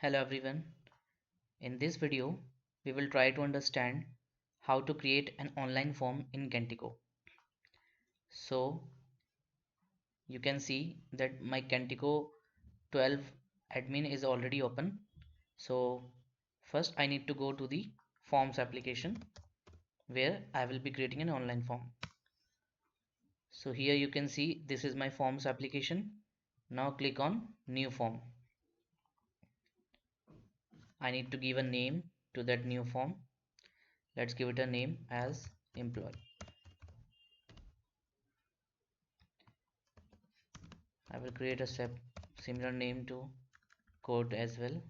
Hello everyone. In this video, we will try to understand how to create an online form in Kentico. So you can see that my Kentico 12 admin is already open. So first I need to go to the forms application where I will be creating an online form. So here you can see this is my forms application. Now click on new form. I need to give a name to that new form. Let's give it a name as employee. I will create a similar name to code as well.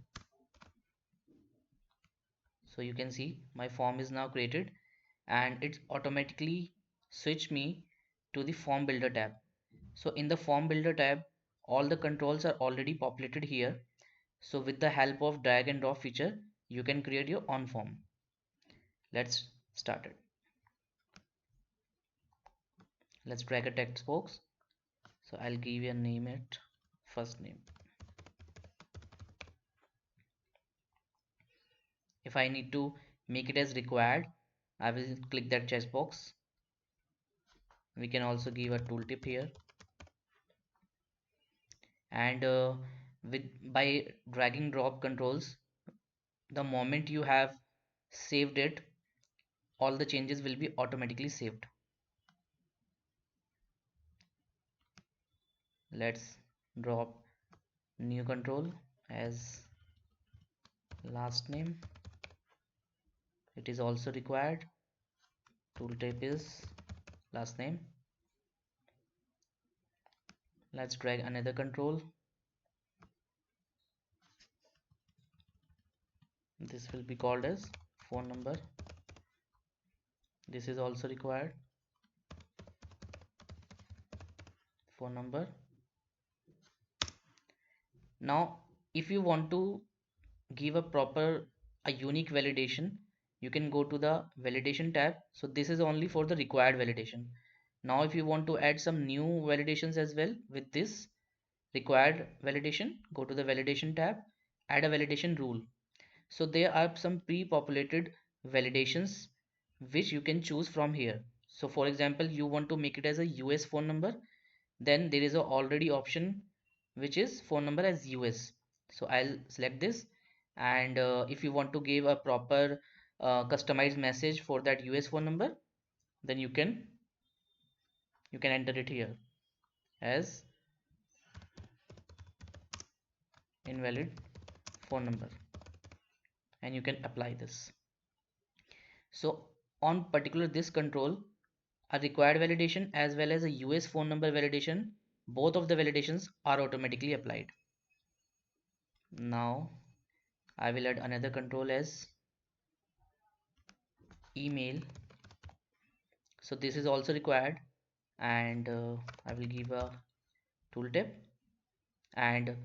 So you can see my form is now created and it's automatically switch me to the form builder tab. So in the form builder tab, all the controls are already populated here. So with the help of drag and drop feature, you can create your own form. Let's start it. Let's drag a text box. So I'll give you a name it first name. If I need to make it as required, I will click that checkbox. We can also give a tooltip here, and with by dragging drop controls, the moment you have saved it, all the changes will be automatically saved. Let's drop new control as last name. It is also required. Tooltip is last name. Let's drag another control. This will be called as phone number. This is also required. Phone number. Now if you want to give a unique validation, you can go to the validation tab. So this is only for the required validation. Now if you want to add some new validations as well with this required validation, go to the validation tab, add a validation rule. So there are some pre-populated validations which you can choose from here. So for example, you want to make it as a US phone number, then there is a already option which is phone number as US. So I'll select this, and if you want to give a proper customized message for that US phone number, then you can enter it here as invalid phone number, and you can apply this. So on particular this control, a required validation as well as a US phone number validation, both of the validations are automatically applied. Now I will add another control as email. So this is also required, and I will give a tooltip, and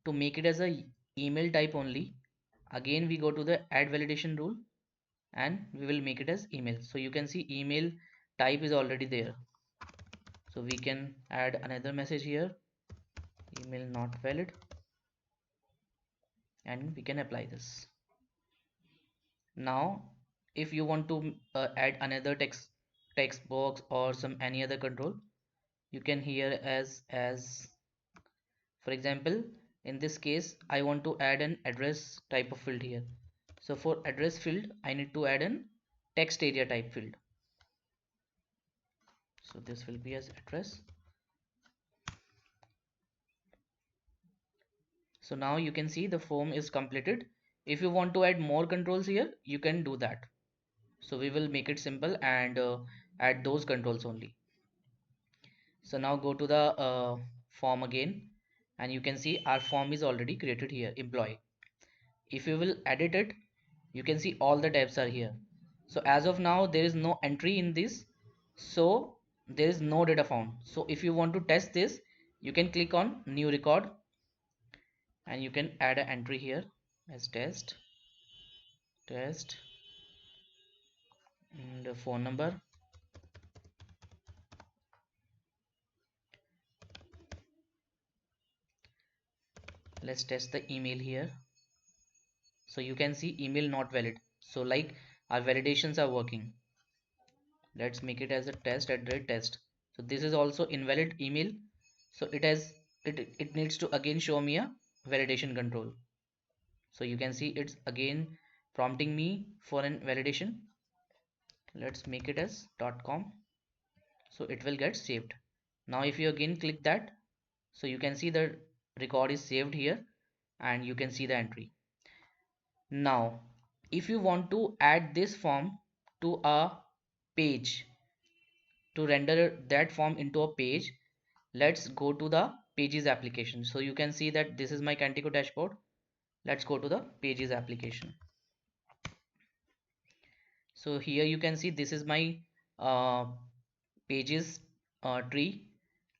to make it as a email type only, again we go to the add validation rule and we will make it as email. So you can see email type is already there, so we can add another message here, email not valid, and we can apply this. Now if you want to add another text box or some any other control, you can here as for example, in this case I want to add an address type of field here. So for address field I need to add an text area type field. So this will be as address. So now you can see the form is completed. If you want to add more controls here, you can do that. So we will make it simple and add those controls only. So now go to the form again, and you can see our form is already created here, employee. If you will edit it, you can see all the tabs are here. So as of now there is no entry in this, so there is no data found. So if you want to test this, you can click on new record and you can add an entry here as test and a phone number. Let's test the email here. So you can see email not valid. So like our validations are working. Let's make it as a test at rate test. So this is also invalid email. So it needs to again show me a validation control. So you can see it's again prompting me for an validation. Let's make it as .com. So it will get saved. Now if you again click that, so you can see the record is saved here and you can see the entry. Now if you want to add this form to a page, to render that form into a page, let's go to the pages application. So you can see that this is my Kentico dashboard. Let's go to the pages application. So here you can see this is my uh, pages tree,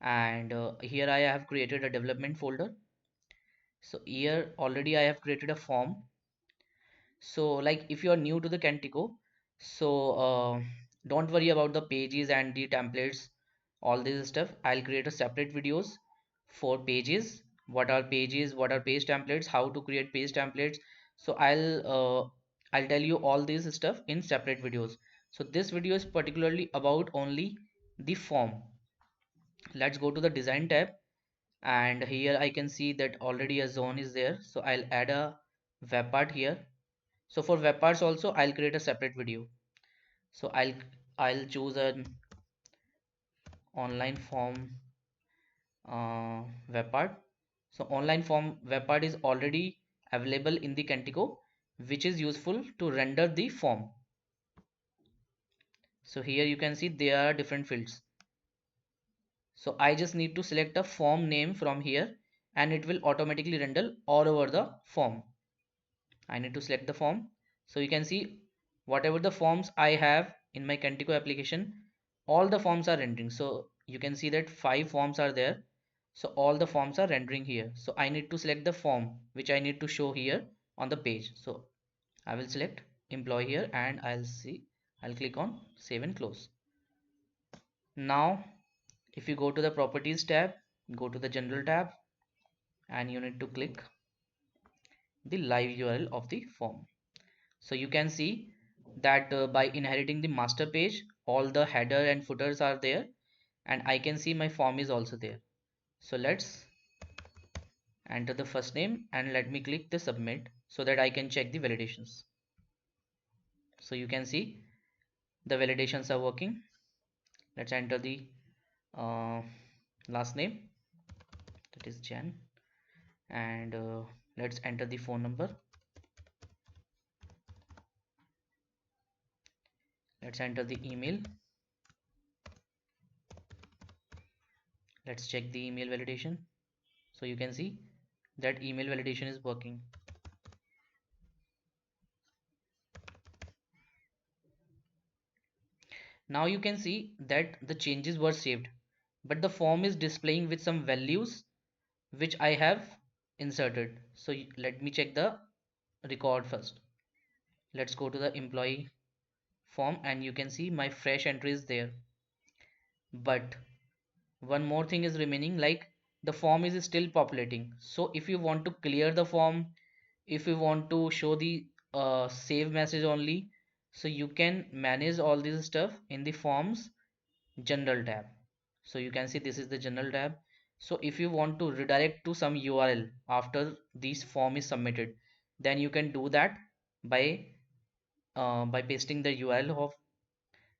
and here I have created a development folder. So here already I have created a form. So like if you are new to the Kentico, so don't worry about the pages and the templates, all this stuff. I'll create a separate videos for pages. What are pages? What are page templates? How to create page templates? So I'll tell you all this stuff in separate videos. So this video is particularly about only the form. Let's go to the design tab, and here I can see that already a zone is there. So I'll add a web part here. So for web parts also I'll create a separate video. So I'll choose an online form web part. So online form web part is already available in the Kentico, which is useful to render the form. So here you can see there are different fields. So I just need to select a form name from here and it will automatically render all over the form. I need to select the form. So you can see whatever the forms I have in my Kentico application, all the forms are rendering. So you can see that 5 forms are there. So all the forms are rendering here. So I need to select the form which I need to show here on the page. So I will select employee here and I'll click on save and close. Now if you go to the properties tab, go to the general tab, and you need to click the live URL of the form. So you can see that by inheriting the master page, all the header and footers are there, and I can see my form is also there. So let's enter the first name and let me click the submit so that I can check the validations. So you can see the validations are working. Let's enter the uh, last name, that is Jan, and let's enter the phone number. Let's enter the email. Let's check the email validation. So you can see that email validation is working. Now you can see that the changes were saved, but the form is displaying with some values which I have inserted. So let me check the record first. Let's go to the employee form and you can see my fresh entry is there. But one more thing is remaining, like the form is still populating. So if you want to clear the form, if you want to show the save message only, so you can manage all this stuff in the forms general tab. So you can see this is the general tab. So if you want to redirect to some URL after this form is submitted, then you can do that by pasting the URL of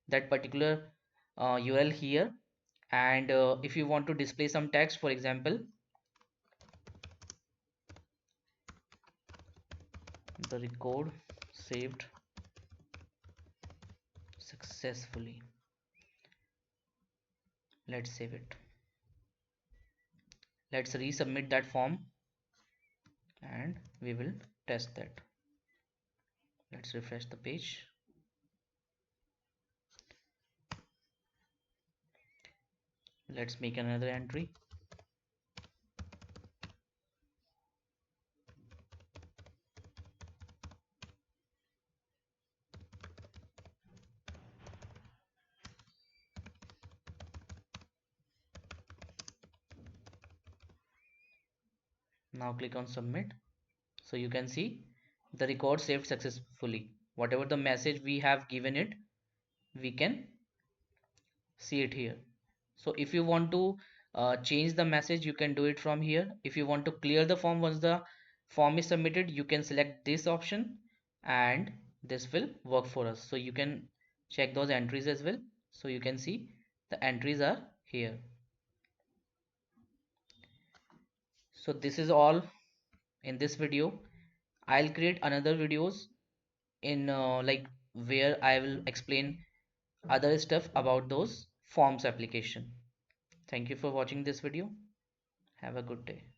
that particular URL here. And if you want to display some text, for example, the record saved successfully. Let's save it. Let's resubmit that form and we will test that. Let's refresh the page. Let's make another entry. Now click on submit. So you can see the record saved successfully. Whatever the message we have given it, we can see it here. So if you want to change the message, you can do it from here. If you want to clear the form once the form is submitted, you can select this option and this will work for us. So you can check those entries as well. So you can see the entries are here. So this is all in this video. I'll create another videos in like where I will explain other stuff about those forms application. Thank you for watching this video. Have a good day.